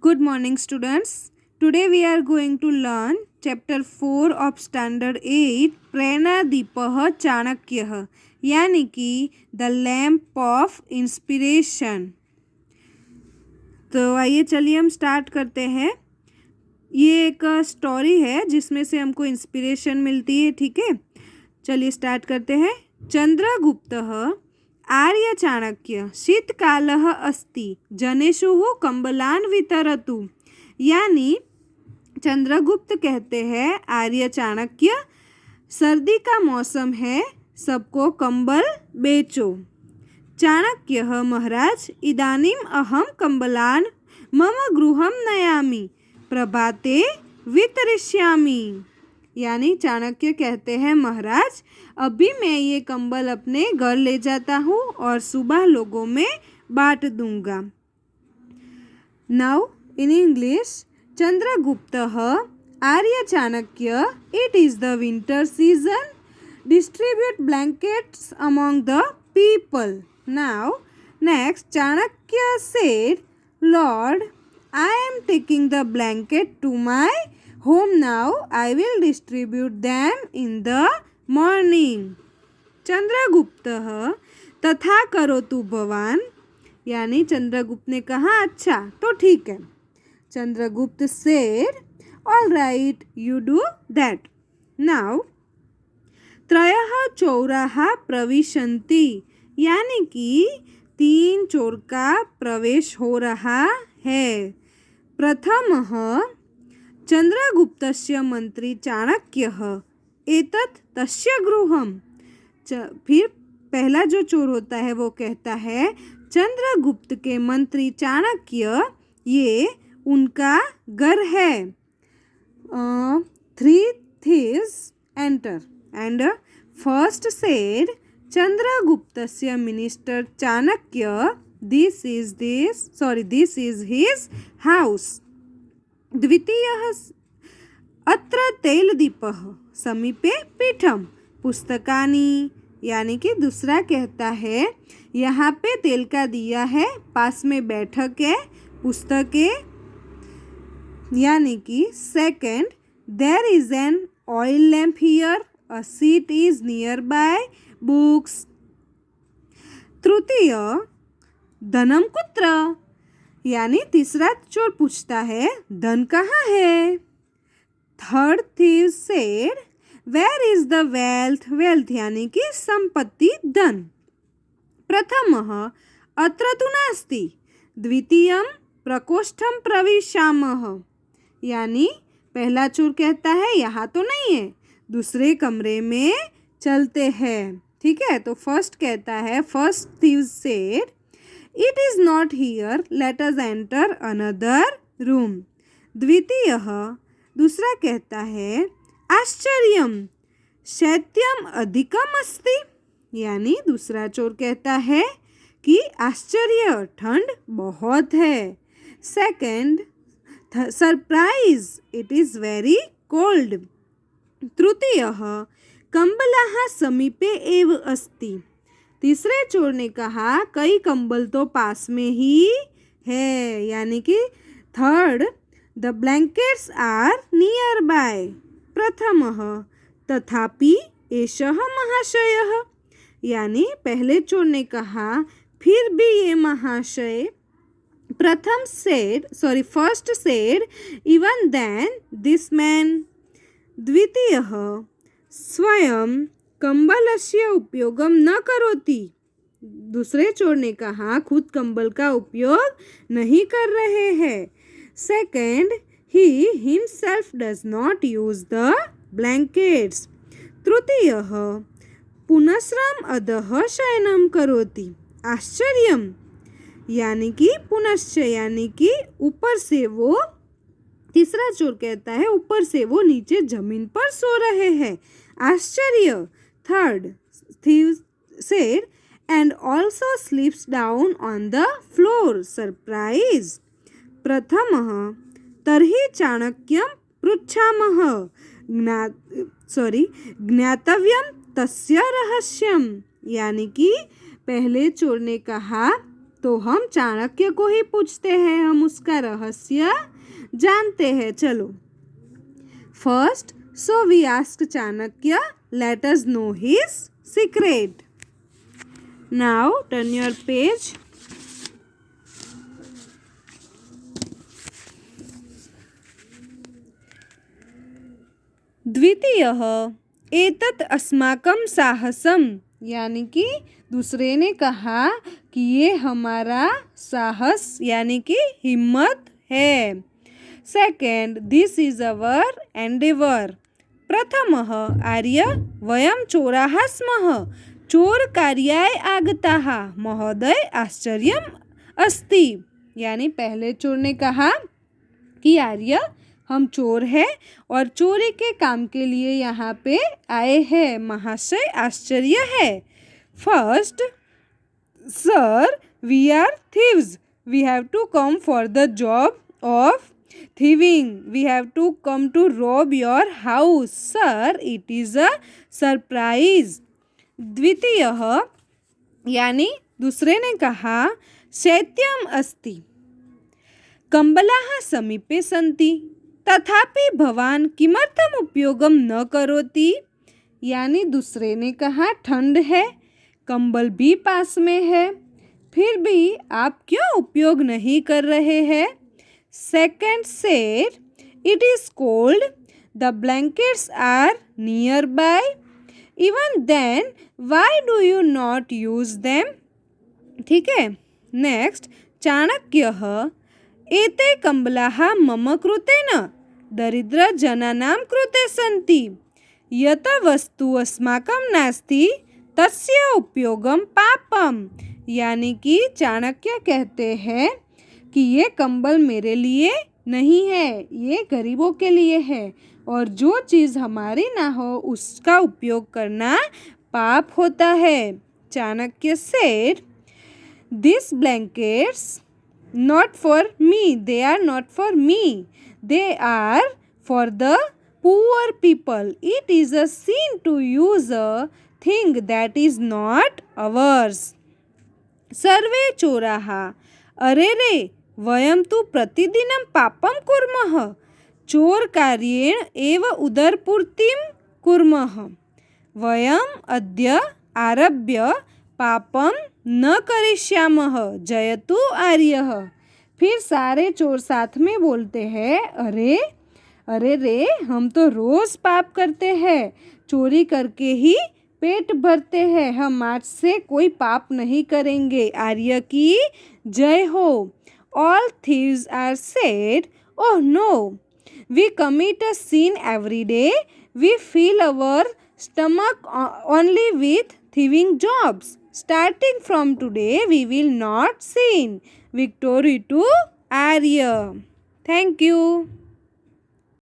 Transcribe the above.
Good morning, students. Today we are going to learn chapter 4 of standard 8 प्रेरणा दीपः चाणक्यः यानी कि the lamp of inspiration. तो आइए चलिए हम स्टार्ट करते हैं। ये एक स्टोरी है जिसमें से हमको इंस्पिरेशन मिलती है। ठीक है, चलिए स्टार्ट करते हैं। चंद्रगुप्तः आर्य चाणक्य शीतकालः अस्ति जनेषु कंबलान वितरतु। यानी चंद्रगुप्त कहते हैं आर्य चाणक्य सर्दी का मौसम है, सबको कंबल बेचो। चाणक्यः महाराज इदानीम अहम कंबलान मम गृहं नयामि प्रभाते वितरिष्यामि। यानी चाणक्य कहते हैं महाराज अभी मैं ये कंबल अपने घर ले जाता हूँ और सुबह लोगों में बांट दूंगा। नाउ इन इंग्लिश चंद्रगुप्तः Arya Chanakya it is the winter season distribute blankets among the people. Now next Chanakya said lord I am taking the blanket to my home now. I will distribute them in the morning. चंद्रगुप्तः तथा करोतु भवान। यानी चंद्रगुप्त ने कहा अच्छा तो ठीक है। Chandragupta said all right you do that. Now त्रयः चौराः प्रविशन्ति यानी कि 3 चोर का प्रवेश हो रहा है। प्रथमः चंद्रगुप्तस्य मंत्री चाणक्यः एतत् तस्य गृहम्। फिर पहला जो चोर होता है वो कहता है चंद्रगुप्त के मंत्री चाणक्य ये उनका घर है। 3 thieves enter and first said चंद्रगुप्तस्य minister Chanakya this is his house. द्वितीयः अत्र तैलदीपः समीपे पीठम पुस्तकानि। यानी कि दूसरा कहता है यहाँ पे तेल का दिया है, पास में बैठक है, पुस्तकें। यानी कि second there is an oil lamp here, a seat is nearby, books. तृतीय धनम कुत्र। यानी तीसरा चोर पूछता है धन कहाँ है। Third thief said where is the wealth. Wealth यानी कि संपत्ति, धन। प्रथमः अत्र तु नास्ति द्वितीयं प्रकोष्ठं प्रविशामः। यानी पहला चोर कहता है यहाँ तो नहीं है, दूसरे कमरे में चलते हैं। ठीक है, तो फर्स्ट कहता है first thief said It is not here. Let us enter another room. द्वितीयः दूसरा कहता है आश्चर्यम शैत्यम अधिकम अस्ति। यानी दूसरा चोर कहता है कि आश्चर्य ठंड बहुत है। Second surprise it is very cold. तृतीयः कंबलाः समीपे एव अस्ति। तीसरे चोर ने कहा कई कंबल तो पास में ही है। यानी कि third the blankets are nearby. प्रथमः तथापि एषः महाशयः। यानी पहले चोर ने कहा फिर भी ये महाशय। First said even then this man. द्वितीयः स्वयं कंबलस्य उपयोगम न करोति। दूसरे चोर ने कहा खुद कंबल का उपयोग नहीं कर रहे हैं। Second he himself does not use the blankets. तृतीयः पुनस्रम अधः शयनम करोति। आश्चर्यम यानी कि पुनश्च यानी कि ऊपर से वो, तीसरा चोर कहता है ऊपर से वो नीचे जमीन पर सो रहे हैं। आश्चर्य। Third thief said and also sleeps down on the floor. Surprise. प्रथमः तर्हि चाणक्यं पृच्छामः ज्ञातव्यं तस्य रहस्यम। यानी कि पहले चोर ने कहा तो हम चाणक्य को ही पूछते हैं, हम उसका रहस्य जानते हैं। चलो, first, so we asked Chanakya, let us know his secret. Now turn your page. द्वितीयः, एतत् अस्माकं साहसम, यानी कि दूसरे ने कहा कि ये हमारा साहस यानी कि हिम्मत है। Second, this is our Endeavour. प्रथमः, आर्य वयं चोराः स्मः, चोरकार्याय आगताः महोदय आश्चर्यम् अस्ति। यानी पहले चोर ने कहा कि आर्य हम चोर हैं और चोरी के काम के लिए यहाँ पे आए हैं, महाशय आश्चर्य है। First, sir we are thieves, we have to come for the job of thieving, we have to come to rob your house, sir, it is a surprise। द्वितीयः, यानी दूसरे ने कहा, शैत्यम् अस्ति, कम्बलाः समीपे सन्ति, तथापि भवान् किमर्थम् उपयोगं न करोति। यानी दूसरे ने कहा ठंड है, कंबल भी पास में है, फिर भी आप क्यों उपयोग नहीं कर रहे हैं। Second said, it is cold, the blankets are nearby, even then why do you not use them। ठीक है। नेक्स्ट, चाणक्यः, एते कम्बलाः मम कृते न, दरिद्रजनानां कृते सन्ति, यत वस्तु अस्माकं नास्ति तस्य उपयोगं पापम। यानी कि चाणक्य कहते हैं कि ये कंबल मेरे लिए नहीं है, ये गरीबों के लिए है, और जो चीज़ हमारी ना हो उसका उपयोग करना पाप होता है। Chanakya said, this blankets not for me, they are not for me, they are for the poor people, it is a sin to use a thing that is not ours. सर्वे चोराः, अरे रे वयं तु प्रतिदिनं पापं कुर्मः, चोरकार्येण एव उदरपूर्तिं कुर्मः, वयम् अद्य आरभ्य पापं न करिष्यामः, जयतु आर्यः। फिर सारे चोर साथ में बोलते हैं, अरे रे हम तो रोज़ पाप करते हैं, चोरी करके ही पेट भरते हैं, हम आज से कोई पाप नहीं करेंगे, आर्य की जय हो। All thieves are said, oh no, we commit a sin every day, we fill our stomach only with thieving jobs, starting from today we will not sin। Victory to Arya। Thank you।